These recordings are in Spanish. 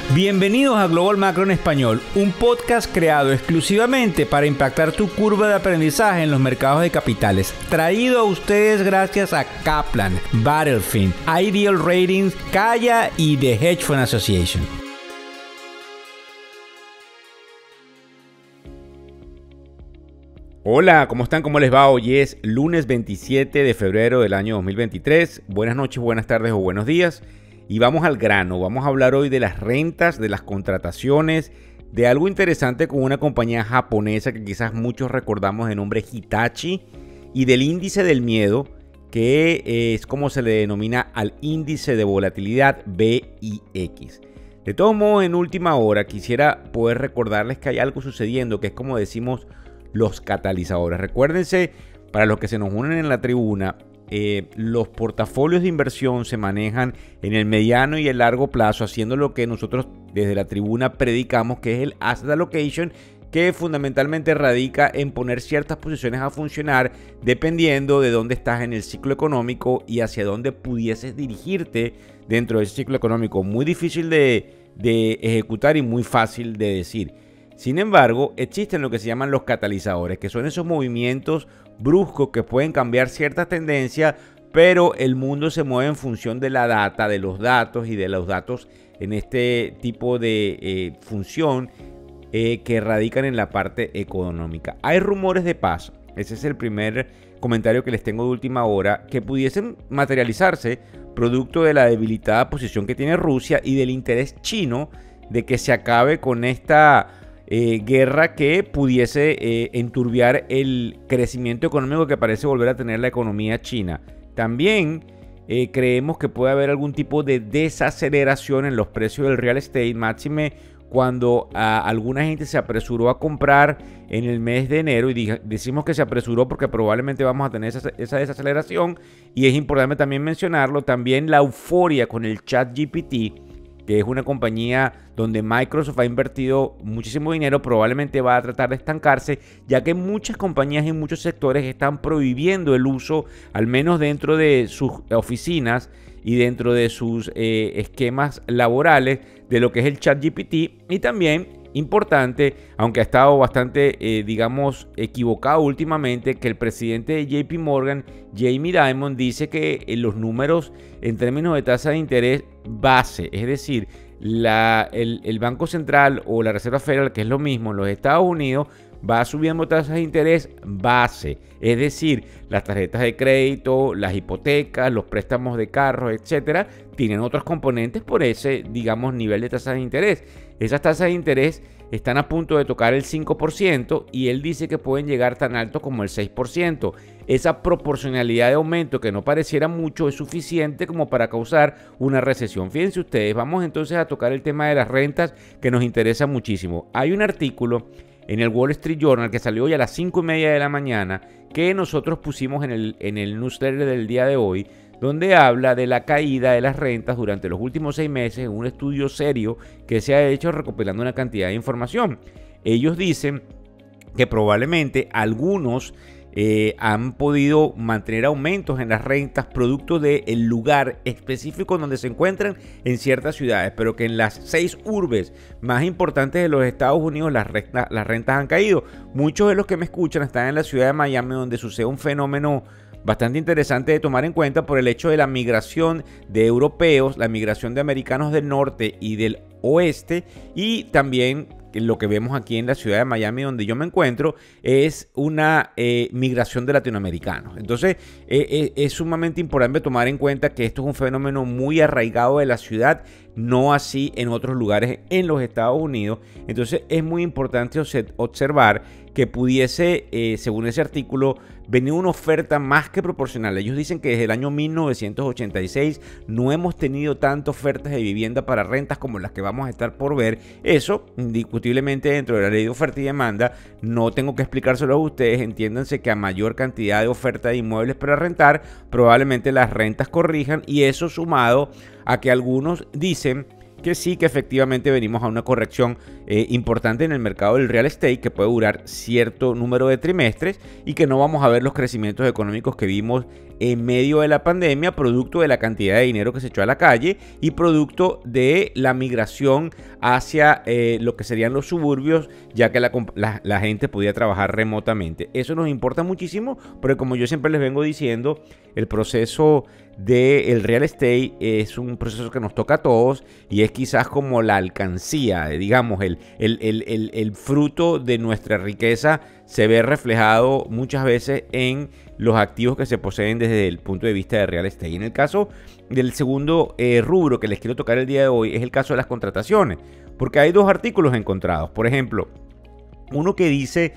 Bienvenidos a Global Macro en Español, un podcast creado exclusivamente para impactar tu curva de aprendizaje en los mercados de capitales. Traído a ustedes gracias a Kaplan, Battlefield, Ideal Ratings, Kaya y The Hedge Fund Association. Hola, ¿cómo están? ¿Cómo les va? Hoy es lunes 27 de febrero del año 2023. Buenas noches, buenas tardes o buenos días. Y vamos al grano, vamos a hablar hoy de las rentas, de las contrataciones, de algo interesante con una compañía japonesa que quizás muchos recordamos de nombre Hitachi, y del índice del miedo, que es como se le denomina al índice de volatilidad VIX. De todos modos, en última hora quisiera poder recordarles que hay algo sucediendo, que es como decimos los catalizadores. Recuérdense, para los que se nos unen en la tribuna, los portafolios de inversión se manejan en el mediano y el largo plazo, haciendo lo que nosotros desde la tribuna predicamos, que es el asset allocation, que fundamentalmente radica en poner ciertas posiciones a funcionar dependiendo de dónde estás en el ciclo económico y hacia dónde pudieses dirigirte dentro de ese ciclo económico. Muy difícil de ejecutar y muy fácil de decir. Sin embargo, existen lo que se llaman los catalizadores, que son esos movimientos bruscos que pueden cambiar ciertas tendencias, pero el mundo se mueve en función de la data, de los datos y de los datos en este tipo de función que radican en la parte económica. Hay rumores de paz, ese es el primer comentario que les tengo de última hora, que pudiesen materializarse producto de la debilitada posición que tiene Rusia y del interés chino de que se acabe con esta guerra que pudiese enturbiar el crecimiento económico que parece volver a tener la economía china. También creemos que puede haber algún tipo de desaceleración en los precios del real estate, máxime cuando alguna gente se apresuró a comprar en el mes de enero, y decimos que se apresuró porque probablemente vamos a tener esa desaceleración, y es importante también mencionarlo. También la euforia con el ChatGPT, que es una compañía donde Microsoft ha invertido muchísimo dinero, probablemente va a tratar de estancarse, ya que muchas compañías en muchos sectores están prohibiendo el uso, al menos dentro de sus oficinas y dentro de sus esquemas laborales, de lo que es el ChatGPT. Y también, importante, aunque ha estado bastante, equivocado últimamente, que el presidente de JP Morgan, Jamie Dimon, dice que los números en términos de tasa de interés base, es decir, el Banco Central o la Reserva Federal, que es lo mismo en los Estados Unidos, va subiendo tasas de interés base, es decir, las tarjetas de crédito, las hipotecas, los préstamos de carros, etcétera, tienen otros componentes por ese, nivel de tasas de interés. Esas tasas de interés están a punto de tocar el 5% y él dice que pueden llegar tan alto como el 6%. Esa proporcionalidad de aumento, que no pareciera mucho, es suficiente como para causar una recesión. Fíjense ustedes, vamos entonces a tocar el tema de las rentas, que nos interesa muchísimo. Hay un artículo en el Wall Street Journal que salió hoy a las 5:30 de la mañana, que nosotros pusimos en el newsletter del día de hoy, donde habla de la caída de las rentas durante los últimos 6 meses en un estudio serio que se ha hecho recopilando una cantidad de información. Ellos dicen que probablemente algunos han podido mantener aumentos en las rentas producto del lugar específico donde se encuentran en ciertas ciudades, pero que en las 6 urbes más importantes de los Estados Unidos las rentas han caído. Muchos de los que me escuchan están en la ciudad de Miami, donde sucede un fenómeno bastante interesante de tomar en cuenta por el hecho de la migración de europeos, la migración de americanos del norte y del oeste, y también lo que vemos aquí en la ciudad de Miami, donde yo me encuentro, es una migración de latinoamericanos. Entonces es sumamente importante tomar en cuenta que esto es un fenómeno muy arraigado de la ciudad, no así en otros lugares en los Estados Unidos. Entonces es muy importante observar que pudiese, según ese artículo, venir una oferta más que proporcional. Ellos dicen que desde el año 1986 no hemos tenido tantas ofertas de vivienda para rentas como las que vamos a estar por ver. Eso, indiscutiblemente, dentro de la ley de oferta y demanda, no tengo que explicárselo a ustedes. Entiéndanse que a mayor cantidad de oferta de inmuebles para rentar, probablemente las rentas corrijan, y eso sumado a que algunos dicen que sí, que efectivamente venimos a una corrección importante en el mercado del real estate, que puede durar cierto número de trimestres y que no vamos a ver los crecimientos económicos que vimos en medio de la pandemia, producto de la cantidad de dinero que se echó a la calle y producto de la migración hacia lo que serían los suburbios, ya que la gente podía trabajar remotamente. Eso nos importa muchísimo porque, como yo siempre les vengo diciendo, el proceso del real estate es un proceso que nos toca a todos y es quizás como la alcancía, digamos, el fruto de nuestra riqueza se ve reflejado muchas veces en los activos que se poseen desde el punto de vista de real estate. Y en el caso del segundo rubro que les quiero tocar el día de hoy es el caso de las contrataciones, porque hay dos artículos encontrados. Por ejemplo, uno que dice,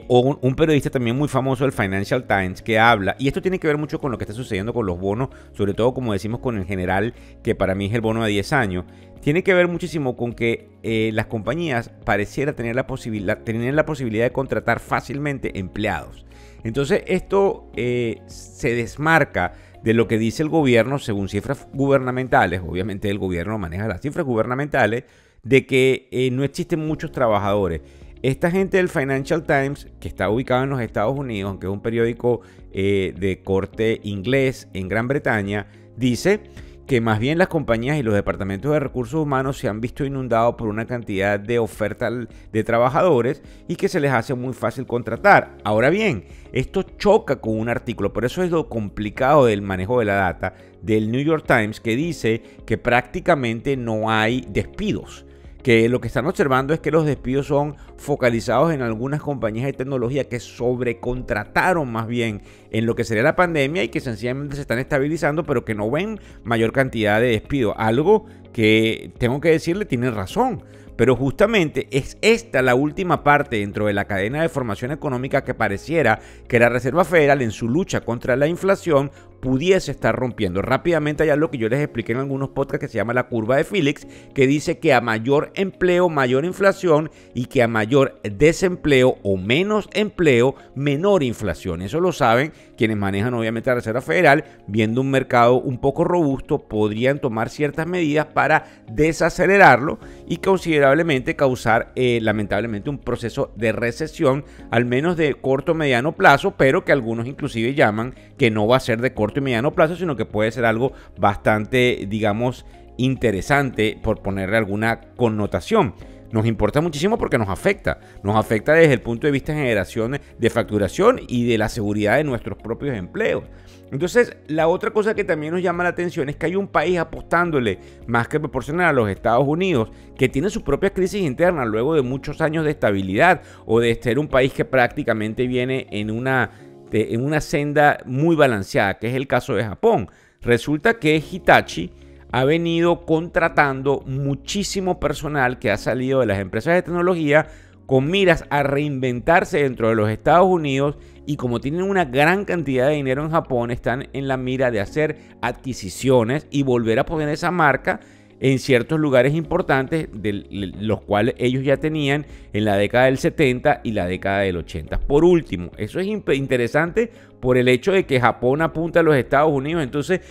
o un periodista también muy famoso del Financial Times, que habla, y esto tiene que ver mucho con lo que está sucediendo con los bonos, sobre todo, como decimos, con el general, que para mí es el bono a 10 años, tiene que ver muchísimo con que las compañías pareciera tener la posibilidad de contratar fácilmente empleados. Entonces esto se desmarca de lo que dice el gobierno según cifras gubernamentales. Obviamente el gobierno maneja las cifras gubernamentales de que no existen muchos trabajadores. Esta gente del Financial Times, que está ubicado en los Estados Unidos, aunque es un periódico de corte inglés en Gran Bretaña, dice que más bien las compañías y los departamentos de recursos humanos se han visto inundados por una cantidad de oferta de trabajadores y que se les hace muy fácil contratar. Ahora bien, esto choca con un artículo, por eso es lo complicado del manejo de la data del New York Times, que dice que prácticamente no hay despidos. Que lo que están observando es que los despidos son focalizados en algunas compañías de tecnología que sobrecontrataron más bien en lo que sería la pandemia y que sencillamente se están estabilizando, pero que no ven mayor cantidad de despidos. Algo que tengo que decirle, tienen razón. Pero justamente es esta la última parte dentro de la cadena de formación económica que pareciera que la Reserva Federal, en su lucha contra la inflación, pudiese estar rompiendo. Rápidamente hay algo que yo les expliqué en algunos podcasts que se llama la curva de Phillips, que dice que a mayor empleo, mayor inflación, y que a mayor desempleo o menos empleo, menor inflación. Eso lo saben quienes manejan obviamente la Reserva Federal. Viendo un mercado un poco robusto, podrían tomar ciertas medidas para desacelerarlo y considerablemente causar lamentablemente un proceso de recesión, al menos de corto o mediano plazo, pero que algunos inclusive llaman que no va a ser de corto y mediano plazo, sino que puede ser algo bastante, digamos, interesante, por ponerle alguna connotación. Nos importa muchísimo porque nos afecta desde el punto de vista de generación de facturación y de la seguridad de nuestros propios empleos. Entonces, la otra cosa que también nos llama la atención es que hay un país apostándole más que proporcional a los Estados Unidos, que tiene su propia crisis interna luego de muchos años de estabilidad, o de ser un país que prácticamente viene en una senda muy balanceada, que es el caso de Japón. Resulta que Hitachi ha venido contratando muchísimo personal que ha salido de las empresas de tecnología con miras a reinventarse dentro de los Estados Unidos, y como tienen una gran cantidad de dinero en Japón, están en la mira de hacer adquisiciones y volver a poner esa marca en ciertos lugares importantes, de los cuales ellos ya tenían en la década del 70 y la década del 80. Por último, eso es interesante por el hecho de que Japón apunta a los Estados Unidos. Entonces,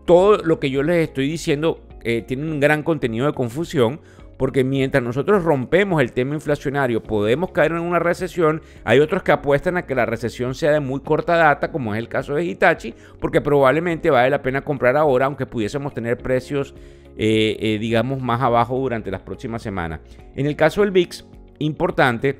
todo lo que yo les estoy diciendo tiene un gran contenido de confusión, porque mientras nosotros rompemos el tema inflacionario, podemos caer en una recesión. Hay otros que apuestan a que la recesión sea de muy corta data, como es el caso de Hitachi, porque probablemente vale la pena comprar ahora, aunque pudiésemos tener precios digamos más abajo durante las próximas semanas. En el caso del VIX, importante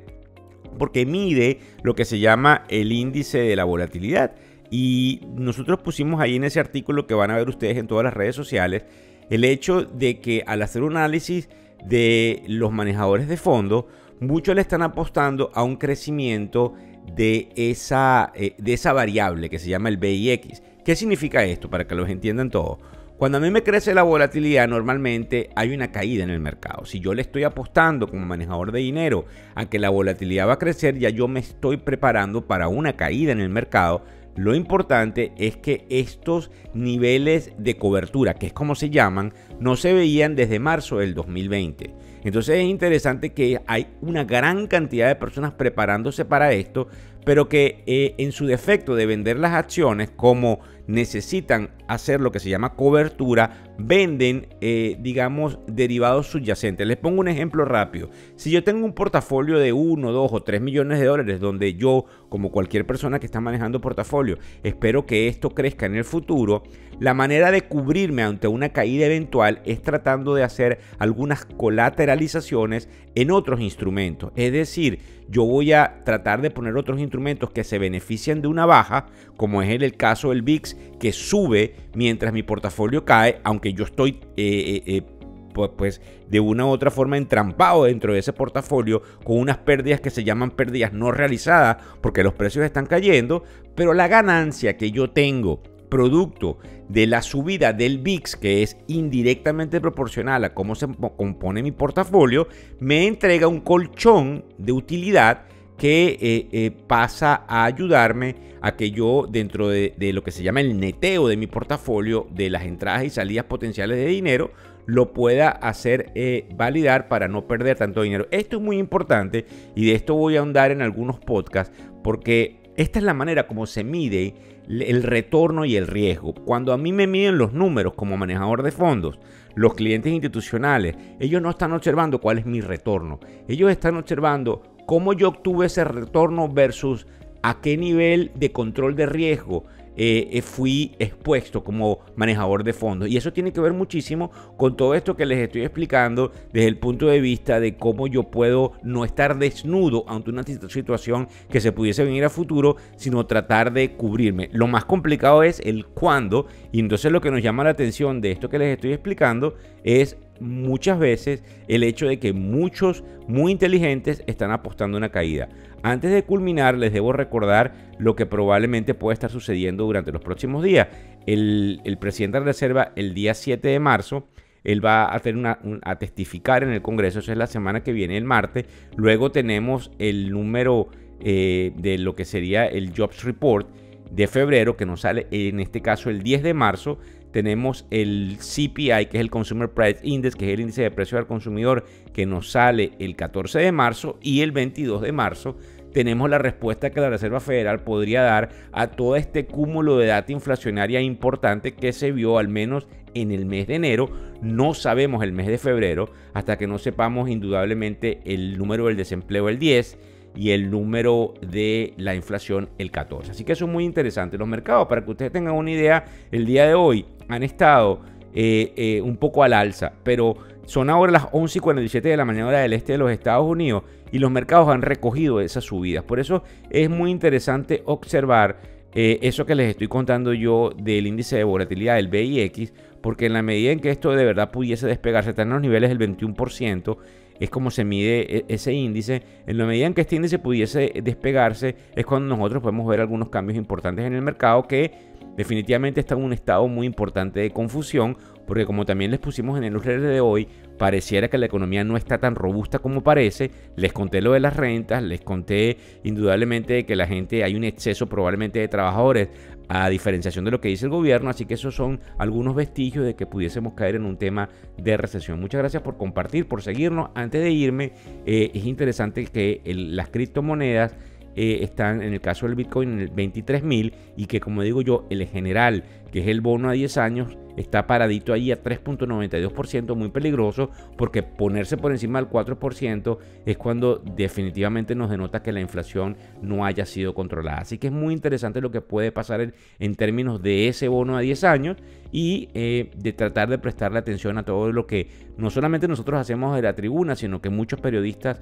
porque mide lo que se llama el índice de la volatilidad, y nosotros pusimos ahí en ese artículo que van a ver ustedes en todas las redes sociales el hecho de que al hacer un análisis de los manejadores de fondo, muchos le están apostando a un crecimiento de esa variable que se llama el VIX. ¿Qué significa esto? Para que los entiendan todos. Cuando a mí me crece la volatilidad, normalmente hay una caída en el mercado. Si yo le estoy apostando como manejador de dinero a que la volatilidad va a crecer, ya yo me estoy preparando para una caída en el mercado. Lo importante es que estos niveles de cobertura, que es como se llaman, no se veían desde marzo del 2020. Entonces es interesante que hay una gran cantidad de personas preparándose para esto, pero que en su defecto de vender las acciones como necesitan hacer lo que se llama cobertura, venden, digamos, derivados subyacentes. Les pongo un ejemplo rápido. Si yo tengo un portafolio de 1, 2 o 3 millones de dólares, donde yo, como cualquier persona que está manejando portafolio, espero que esto crezca en el futuro, la manera de cubrirme ante una caída eventual es tratando de hacer algunas colateralizaciones en otros instrumentos. Es decir, yo voy a tratar de poner otros instrumentos que se benefician de una baja, como es el caso del VIX, que sube mientras mi portafolio cae, aunque yo estoy pues de una u otra forma entrampado dentro de ese portafolio con unas pérdidas que se llaman pérdidas no realizadas porque los precios están cayendo, pero la ganancia que yo tengo producto de la subida del VIX, que es indirectamente proporcional a cómo se compone mi portafolio, me entrega un colchón de utilidad que pasa a ayudarme a que yo, dentro de lo que se llama el neteo de mi portafolio, de las entradas y salidas potenciales de dinero, lo pueda hacer validar para no perder tanto dinero. Esto es muy importante y de esto voy a ahondar en algunos podcasts, porque esta es la manera como se mide el retorno y el riesgo. Cuando a mí me miden los números como manejador de fondos, los clientes institucionales, ellos no están observando cuál es mi retorno. Ellos están observando cómo yo obtuve ese retorno versus a qué nivel de control de riesgo fui expuesto como manejador de fondos. Y eso tiene que ver muchísimo con todo esto que les estoy explicando desde el punto de vista de cómo yo puedo no estar desnudo ante una situación que se pudiese venir a futuro, sino tratar de cubrirme. Lo más complicado es el cuándo, y entonces lo que nos llama la atención de esto que les estoy explicando es muchas veces el hecho de que muchos muy inteligentes están apostando a una caída. Antes de culminar, les debo recordar lo que probablemente puede estar sucediendo durante los próximos días. El presidente de la Reserva, el día 7 de marzo, él va a, a testificar en el Congreso. Eso es la semana que viene, el martes. Luego tenemos el número de lo que sería el Jobs Report de febrero, que nos sale en este caso el 10 de marzo. Tenemos el CPI, que es el Consumer Price Index, que es el índice de precio al consumidor, que nos sale el 14 de marzo, y el 22 de marzo tenemos la respuesta que la Reserva Federal podría dar a todo este cúmulo de data inflacionaria importante que se vio al menos en el mes de enero. No sabemos el mes de febrero hasta que no sepamos indudablemente el número del desempleo el 10 y el número de la inflación el 14. Así que eso es muy interesante. Los mercados, para que ustedes tengan una idea, el día de hoy han estado un poco al alza, pero son ahora las 11:47 de la mañana hora del este de los Estados Unidos y los mercados han recogido esas subidas. Por eso es muy interesante observar eso que les estoy contando yo del índice de volatilidad del VIX, porque en la medida en que esto de verdad pudiese despegarse, está en los niveles del 21%, es como se mide ese índice. En la medida en que este índice pudiese despegarse, es cuando nosotros podemos ver algunos cambios importantes en el mercado que definitivamente está en un estado muy importante de confusión, porque como también les pusimos en el newsletter de hoy, pareciera que la economía no está tan robusta como parece. Les conté lo de las rentas, les conté indudablemente que la gente, hay un exceso probablemente de trabajadores, a diferenciación de lo que dice el gobierno, así que esos son algunos vestigios de que pudiésemos caer en un tema de recesión. Muchas gracias por compartir, por seguirnos. Antes de irme, es interesante que las criptomonedas están, en el caso del Bitcoin, en el 23.000, y que, como digo yo, el general, que es el bono a 10 años, está paradito ahí a 3.92%, muy peligroso, porque ponerse por encima del 4% es cuando definitivamente nos denota que la inflación no haya sido controlada. Así que es muy interesante lo que puede pasar en términos de ese bono a 10 años y de tratar de prestarle atención a todo lo que no solamente nosotros hacemos de la tribuna, sino que muchos periodistas